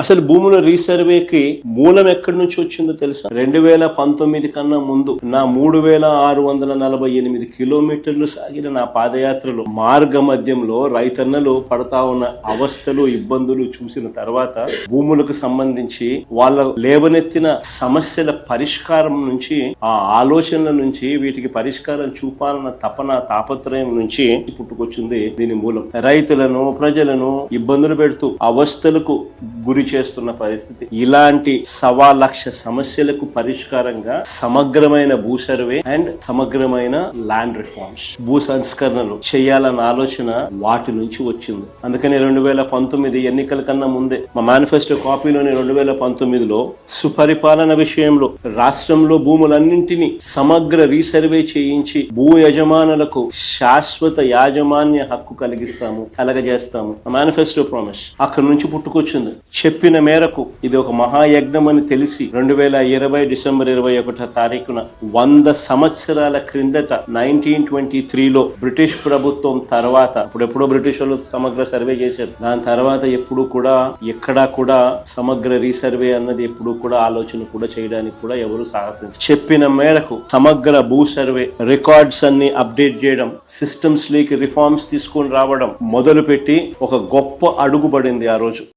అసలు భూముల రీసర్వేకి మూలం ఎక్కడి నుంచి వచ్చిందో తెలుసా? 2019 కన్నా ముందు నా 3648 కిలోమీటర్లు సాగిన నా పాదయాత్రలో మార్గ మధ్యంలో రైతన్నలు పడతా ఉన్న అవస్థలు ఇబ్బందులు చూసిన తర్వాత భూములకు సంబంధించి వాళ్ళ లేవనెత్తిన సమస్యల పరిష్కారం నుంచి, ఆ ఆలోచనల నుంచి, వీటికి పరిష్కారం చూపాలన్న తపన తాపత్రయం నుంచి పుట్టుకొచ్చింది దీని మూలం. రైతులను ప్రజలను ఇబ్బందులు పెడుతూ అవస్థలకు గురి చేస్తున్న పరిస్థితి. ఇలాంటి 1,00,000 సమస్యలకు పరిష్కారంగా సమగ్రమైన భూ సర్వే అండ్ సమగ్రమైన ల్యాండ్ రిఫార్మ్స్, భూ సంస్కరణలు చేయాలన్న ఆలోచన వాటి నుంచి వచ్చింది. అందుకని 2019 ఎన్నికల కన్నా ముందే మా మేనిఫెస్టో కాపీలోని 2019లో సుపరిపాలన విషయంలో రాష్ట్రంలో భూములన్నింటినీ సమగ్ర రీసర్వే చేయించి భూ యజమానులకు శాశ్వత యాజమాన్య హక్కు కలగజేస్తాము మేనిఫెస్టో ప్రామిస్ అక్కడి నుంచి పుట్టుకొచ్చింది. చెప్పిన మేరకు ఇది ఒక మహాయజ్ఞం అని తెలిసి 2020 డిసెంబర్ 21వ తారీఖున 100 సంవత్సరాల క్రిందట 1923లో బ్రిటిష్ ప్రభుత్వం తర్వాత, అప్పుడెప్పుడో బ్రిటిష్ వాళ్ళు సమగ్ర సర్వే చేశారు, దాని తర్వాత ఎప్పుడు కూడా ఎక్కడా కూడా సమగ్ర రీసర్వే అన్నది ఎప్పుడు కూడా ఆలోచన కూడా చేయడానికి కూడా ఎవరు సాహసించారు. చెప్పిన మేరకు సమగ్ర భూ సర్వే రికార్డ్స్ అన్ని అప్డేట్ చేయడం, సిస్టమ్స్ లీకి రిఫార్మ్స్ తీసుకొని రావడం మొదలుపెట్టి ఒక గొప్ప అడుగు పడింది ఆ రోజు.